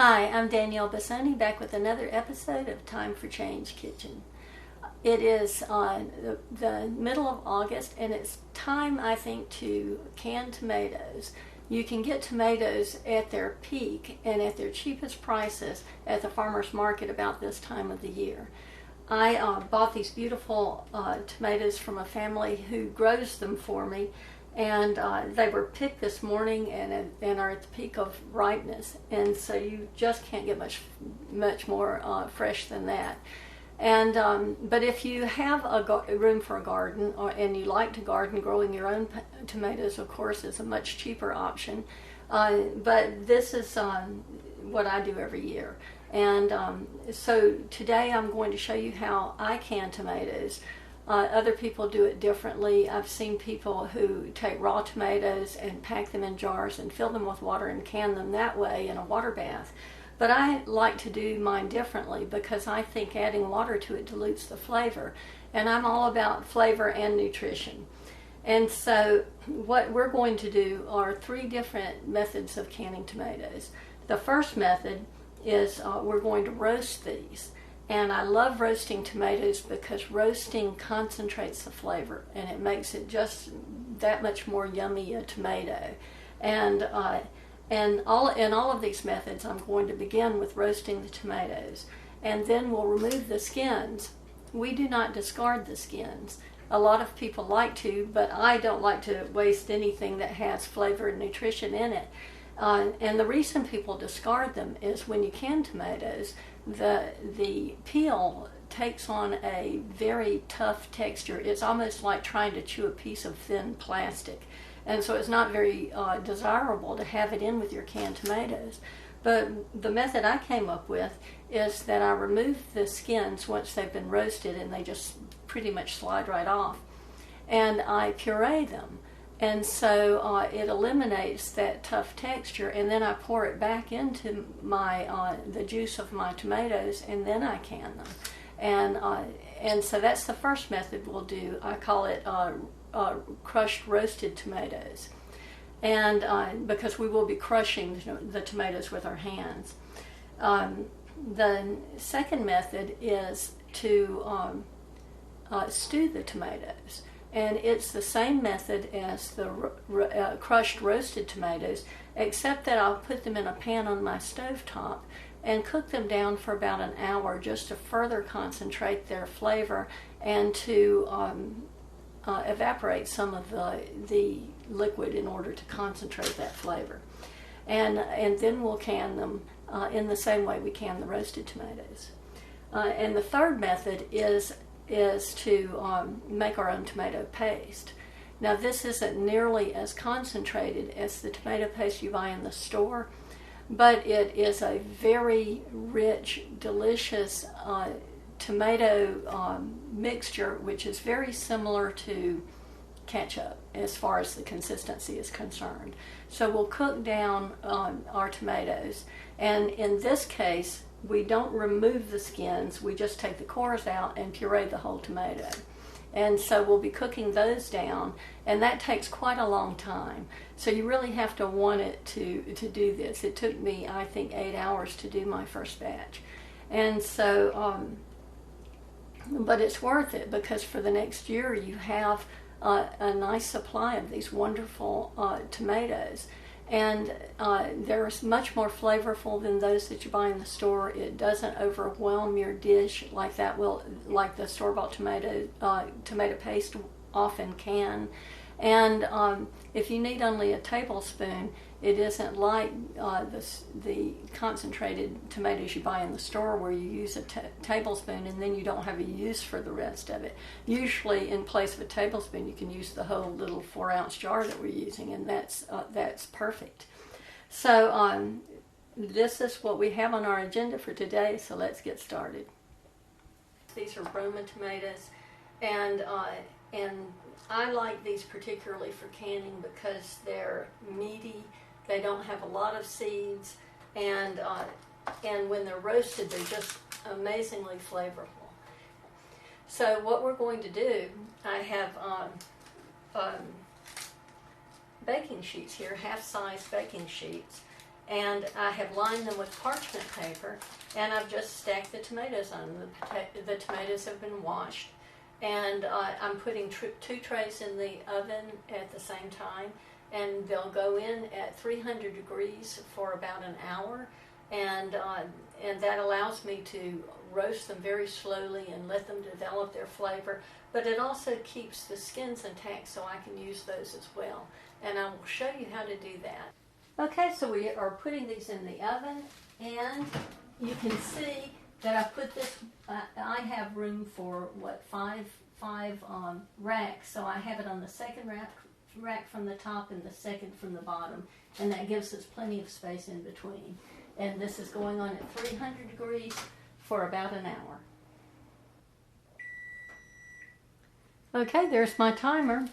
Hi, I'm Danielle Bassoni, back with another episode of Time for Change Kitchen. It is the middle of August, and it's time, I think, to can tomatoes. You can get tomatoes at their peak and at their cheapest prices at the farmer's market about this time of the year. I bought these beautiful tomatoes from a family who grows them for me, and they were picked this morning and are at the peak of ripeness, and so you just can't get much more fresh than that. And but if you have room for a garden, and you like to garden, growing your own tomatoes, of course, is a much cheaper option. But this is what I do every year. And so today I'm going to show you how I can tomatoes. Other people do it differently. I've seen people who take raw tomatoes and pack them in jars and fill them with water and can them that way in a water bath. But I like to do mine differently because I think adding water to it dilutes the flavor. And I'm all about flavor and nutrition. And so what we're going to do are three different methods of canning tomatoes. The first method is we're going to roast these. And I love roasting tomatoes because roasting concentrates the flavor and it makes it just that much more yummy a tomato. And in all of these methods, I'm going to begin with roasting the tomatoes, and then we'll remove the skins. We do not discard the skins. A lot of people like to, but I don't like to waste anything that has flavor and nutrition in it. And the reason people discard them is when you can tomatoes, the peel takes on a very tough texture. It's almost like trying to chew a piece of thin plastic. And so it's not very desirable to have it in with your canned tomatoes. But the method I came up with is that I remove the skins once they've been roasted and they just pretty much slide right off. And I puree them. And so it eliminates that tough texture, and then I pour it back into the juice of my tomatoes, and then I can them. And so that's the first method we'll do. I call it crushed roasted tomatoes, and because we will be crushing the tomatoes with our hands. The second method is to stew the tomatoes. And it's the same method as the crushed roasted tomatoes, except that I'll put them in a pan on my stovetop and cook them down for about an hour just to further concentrate their flavor and to evaporate some of the liquid in order to concentrate that flavor. And then we'll can them in the same way we can the roasted tomatoes. And the third method is to make our own tomato paste. Now this isn't nearly as concentrated as the tomato paste you buy in the store, but it is a very rich, delicious tomato mixture, which is very similar to ketchup as far as the consistency is concerned. So we'll cook down our tomatoes, and in this case we don't remove the skins, we just take the cores out and puree the whole tomato. And so we'll be cooking those down, and that takes quite a long time. So you really have to want it to do this. It took me, I think, 8 hours to do my first batch. And so, but it's worth it because for the next year you have a nice supply of these wonderful tomatoes. And they're much more flavorful than those that you buy in the store. It doesn't overwhelm your dish like the store-bought tomato paste often can. And if you need only a tablespoon, it isn't like the concentrated tomatoes you buy in the store where you use a tablespoon and then you don't have a use for the rest of it. Usually in place of a tablespoon you can use the whole little 4-ounce jar that we're using, and that's perfect. So this is what we have on our agenda for today, so let's get started. These are Roma tomatoes, and I like these particularly for canning because they're meaty. They don't have a lot of seeds, and when they're roasted, they're just amazingly flavorful. So what we're going to do, I have baking sheets here, half-size baking sheets, and I have lined them with parchment paper, and I've just stacked the tomatoes on them. The tomatoes have been washed, and I'm putting 2 trays in the oven at the same time, and they'll go in at 300 degrees for about an hour, and that allows me to roast them very slowly and let them develop their flavor, but it also keeps the skins intact, so I can use those as well, and I will show you how to do that. Okay, so we are putting these in the oven, and you can see that I put this, I have room for, five racks, so I have it on the second rack from the top and the second from the bottom, and that gives us plenty of space in between. And this is going on at 300 degrees for about an hour. Okay, there's my timer.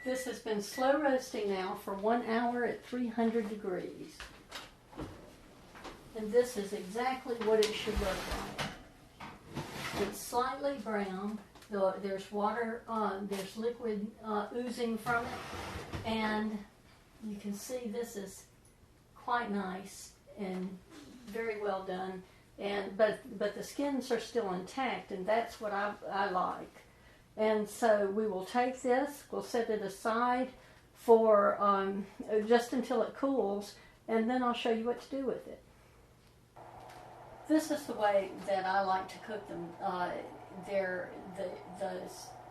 This has been slow roasting now for 1 hour at 300 degrees. And this is exactly what it should look like. It's slightly brown. There's water, there's liquid oozing from it. And you can see this is quite nice and very well done. But the skins are still intact, and that's what I like. And so we will take this, we'll set it aside for just until it cools, and then I'll show you what to do with it. This is the way that I like to cook them. The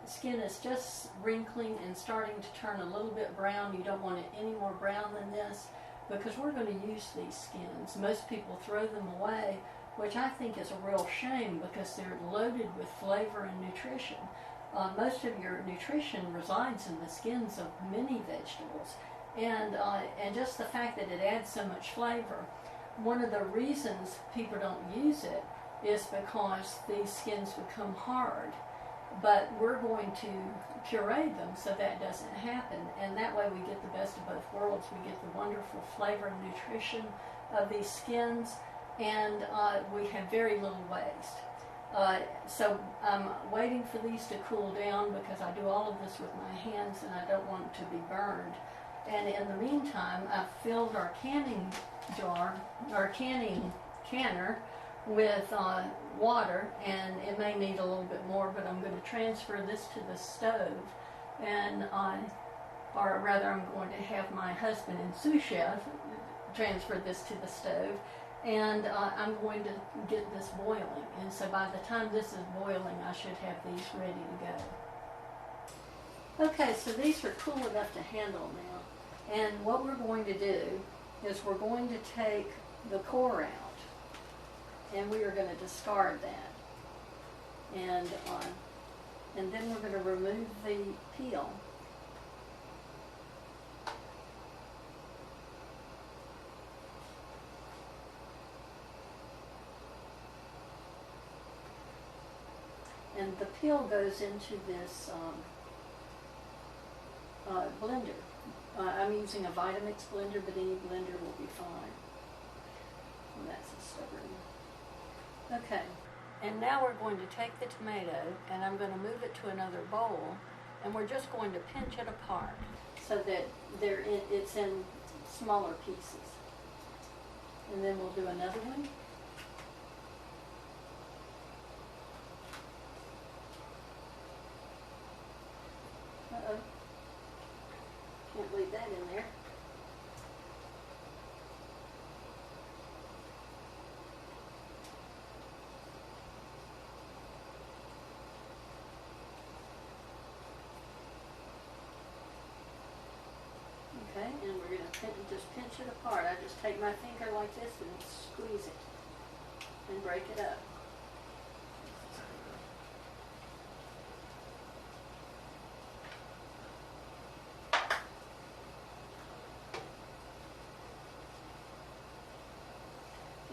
skin is just wrinkling and starting to turn a little bit brown. You don't want it any more brown than this, because we're going to use these skins. Most people throw them away, which I think is a real shame, because they're loaded with flavor and nutrition. Most of your nutrition resides in the skins of many vegetables, and just the fact that it adds so much flavor. One of the reasons people don't use it is because these skins become hard, but we're going to puree them so that doesn't happen, and that way we get the best of both worlds. We get the wonderful flavor and nutrition of these skins, and we have very little waste. So I'm waiting for these to cool down, because I do all of this with my hands and I don't want it to be burned. And in the meantime, I've filled our canning jar, our canner, with water, and it may need a little bit more, but I'm going to transfer this to the stove, and or rather I'm going to have my husband and sous chef transfer this to the stove, and I'm going to get this boiling, and so by the time this is boiling, I should have these ready to go. Okay, so these are cool enough to handle now, and what we're going to do is we're going to take the core out, and we are going to discard that, and then we're going to remove the peel. And the peel goes into this blender. I'm using a Vitamix blender, but any blender will be fine. And that's a stubborn. Okay, and now we're going to take the tomato, and I'm going to move it to another bowl, and we're just going to pinch it apart so that it's in smaller pieces. And then we'll do another one. Uh-oh. Can't leave that in there. Okay, and we're going to just pinch it apart. I just take my finger like this and squeeze it and break it up.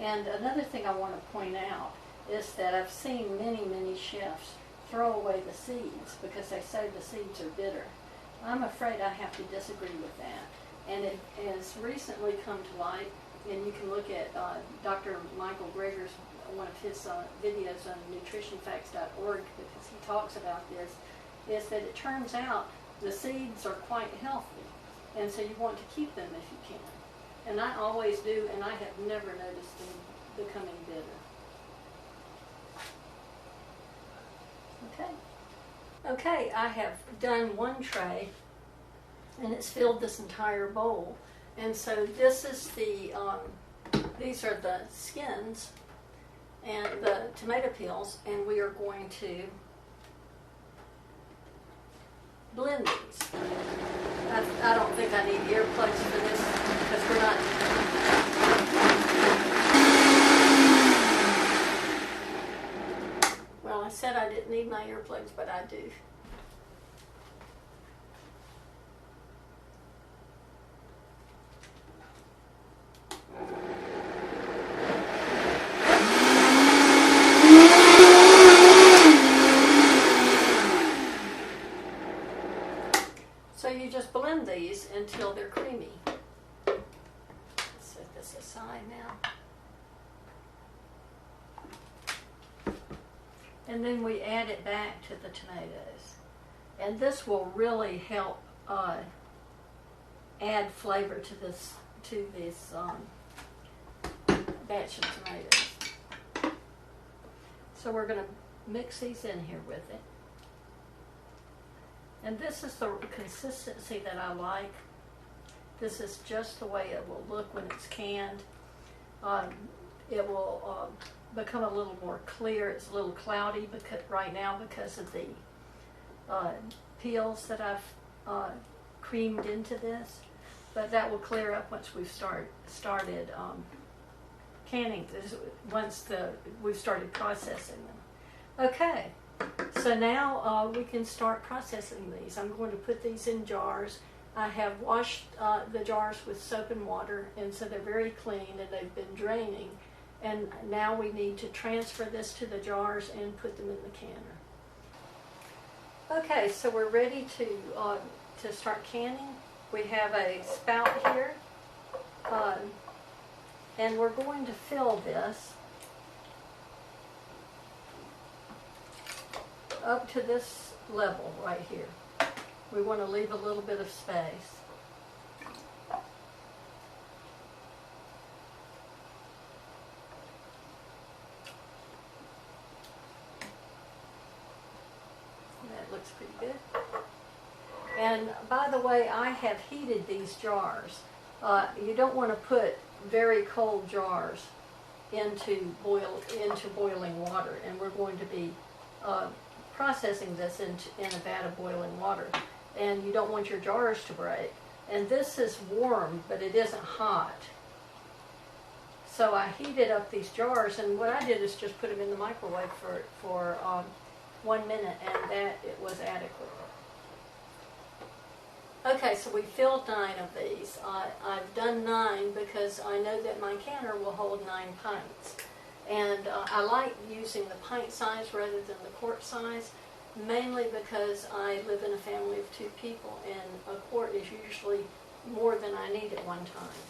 And another thing I want to point out is that I've seen many chefs throw away the seeds because they say the seeds are bitter. I'm afraid I have to disagree with that. And it has recently come to light, and you can look at Dr. Michael Greger's, one of his videos on nutritionfacts.org, because he talks about this, is that it turns out the seeds are quite healthy, and so you want to keep them if you can. And I always do, and I have never noticed them becoming bitter. Okay, I have done one tray, and it's filled this entire bowl. And so this is these are the skins and the tomato peels, and we are going to blend these. I don't think I need earplugs for this because we're not. Well, I said I didn't need my earplugs, but I do. So you just blend these until they're creamy. Let's set this aside now. And then we add it back to the tomatoes. And this will really help add flavor to this batch of tomatoes. So we're going to mix these in here with it. And this is the consistency that I like. This is just the way it will look when it's canned. It will become a little more clear. It's a little cloudy right now because of the peels that I've creamed into this. But that will clear up once we've started canning this, once we've started processing them. Okay. So now we can start processing these. I'm going to put these in jars. I have washed the jars with soap and water, and so they're very clean and they've been draining. And now we need to transfer this to the jars and put them in the canner. Okay, so we're ready to start canning. We have a spout here, and we're going to fill this up to this level right here. We want to leave a little bit of space. That looks pretty good. And by the way, I have heated these jars. You don't want to put very cold jars into boiling water, and we're going to be processing this in a vat of boiling water, and you don't want your jars to break. And this is warm, but it isn't hot. So I heated up these jars, and what I did is just put them in the microwave for 1 minute, and that it was adequate. Okay, so we filled 9 of these. I've done 9 because I know that my canner will hold 9 pints. And I like using the pint size rather than the quart size, mainly because I live in a family of 2 people, and a quart is usually more than I need at one time.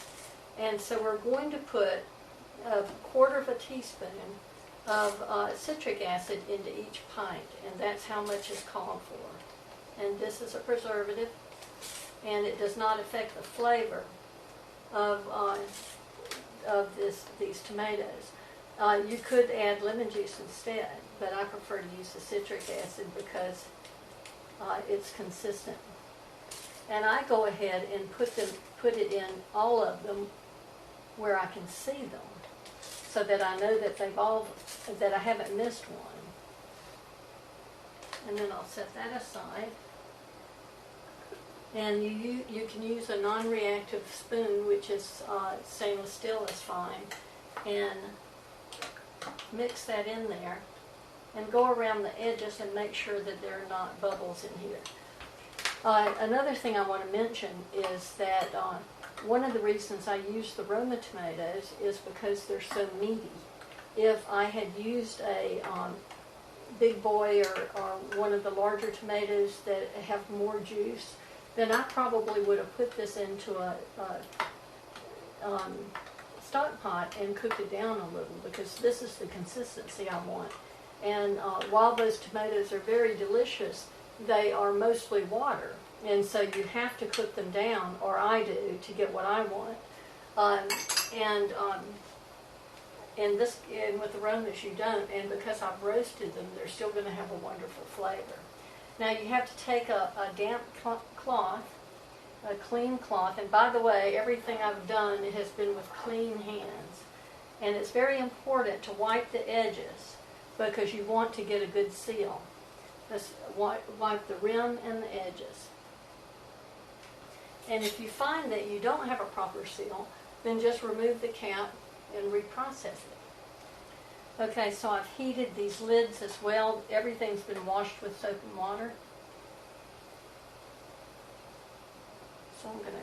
And so we're going to put 1/4 of a teaspoon of citric acid into each pint, and that's how much is called for. And this is a preservative, and it does not affect the flavor of these tomatoes. You could add lemon juice instead, but I prefer to use the citric acid because it's consistent. And I go ahead and put it in all of them where I can see them, so that I know that that I haven't missed one. And then I'll set that aside. And you can use a non-reactive spoon, which is stainless steel is fine, and mix that in there and go around the edges and make sure that there are not bubbles in here. Another thing I want to mention is that one of the reasons I use the Roma tomatoes is because they're so meaty. If I had used a big boy or one of the larger tomatoes that have more juice, then I probably would have put this into a stock pot and cooked it down a little, because this is the consistency I want. And while those tomatoes are very delicious, they are mostly water, and so you have to cook them down, or I do, to get what I want. Um, and and with aromas you don't, and because I've roasted them, they're still going to have a wonderful flavor. Now you have to take a damp cloth, a clean cloth, and by the way, everything I've done has been with clean hands. And it's very important to wipe the edges because you want to get a good seal. Just wipe the rim and the edges. And if you find that you don't have a proper seal, then just remove the cap and reprocess it. Okay, so I've heated these lids as well. Everything's been washed with soap and water. So I'm going to...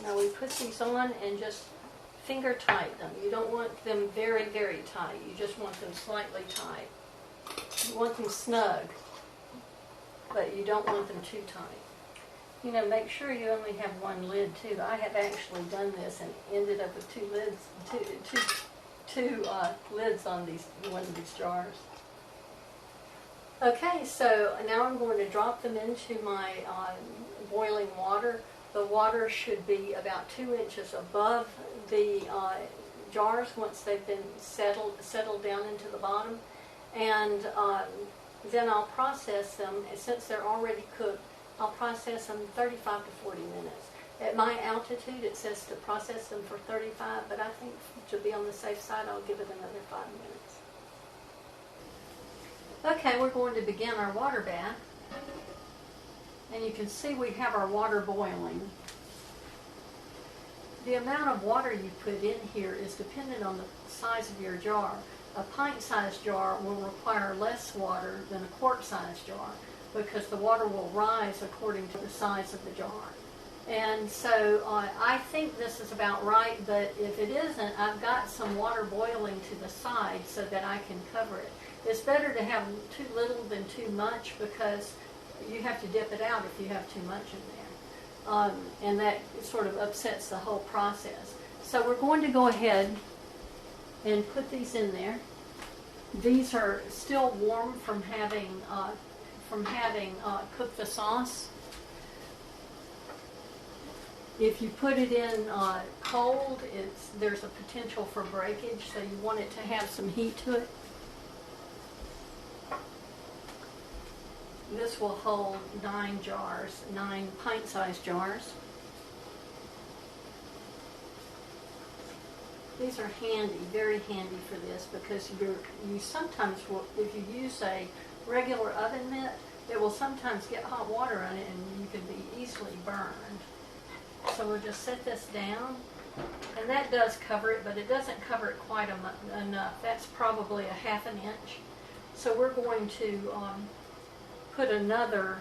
Now we put these on and just finger tight them. You don't want them very, very tight. You just want them slightly tight. You want them snug, but you don't want them too tight. You know, make sure you only have one lid too. I have actually done this and ended up with two lids on one of these jars. Okay, so now I'm going to drop them into my boiling water. The water should be about 2 inches above the jars once they've been settled down into the bottom. And then I'll process them. Since they're already cooked, I'll process them 35 to 40 minutes. At my altitude, it says to process them for 35, but I think to be on the safe side, I'll give it another 5 minutes. Okay, we're going to begin our water bath. And you can see we have our water boiling. The amount of water you put in here is dependent on the size of your jar. A pint-sized jar will require less water than a quart-sized jar because the water will rise according to the size of the jar. And so I think this is about right, but if it isn't, I've got some water boiling to the side so that I can cover it. It's better to have too little than too much because you have to dip it out if you have too much in there. And that sort of upsets the whole process. So we're going to go ahead and put these in there. These are still warm from having cooked the sauce. If you put it in cold, there's a potential for breakage, so you want it to have some heat to it. This will hold 9 jars, 9 pint-sized jars. These are handy, very handy for this because you sometimes will, if you use a regular oven mitt, it will sometimes get hot water on it and you can be easily burned. So we'll just set this down, and that does cover it, but it doesn't cover it quite enough. That's probably a ½ inch. So we're going to put another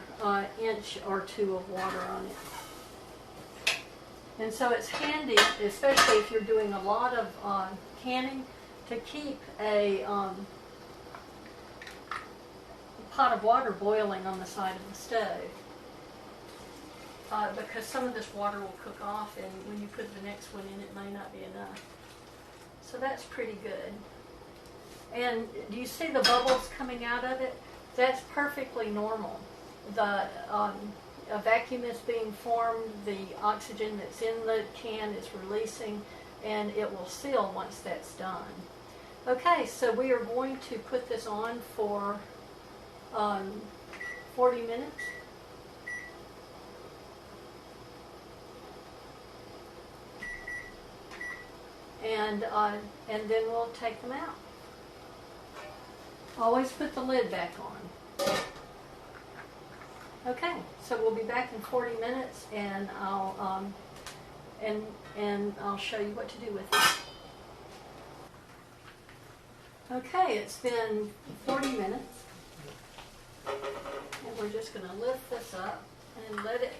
inch or 2 of water on it. And so it's handy, especially if you're doing a lot of canning, to keep a pot of water boiling on the side of the stove. Because some of this water will cook off, and when you put the next one in, it may not be enough. So that's pretty good. And do you see the bubbles coming out of it? That's perfectly normal. A vacuum is being formed, the oxygen that's in the can is releasing, and it will seal once that's done. Okay, so we are going to put this on for 40 minutes. And then we'll take them out. Always put the lid back on. Okay, so we'll be back in 40 minutes, and I'll show you what to do with it. Okay, it's been 40 minutes, and we're just going to lift this up and let it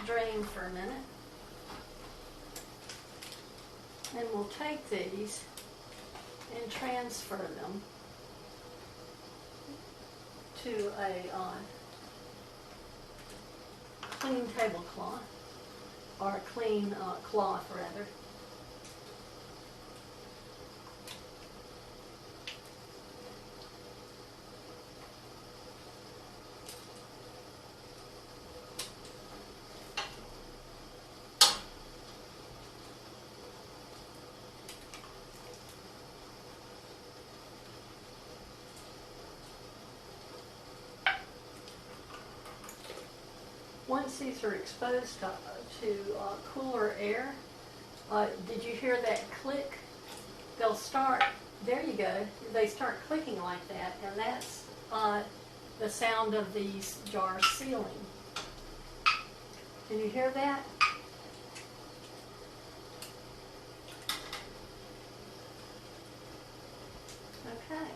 drain for a minute. And we'll take these and transfer them to a clean tablecloth. or a clean cloth rather. Once these are exposed to cooler air, did you hear that click? They'll start, there you go, they start clicking like that, and that's the sound of these jars sealing. Can you hear that? Okay.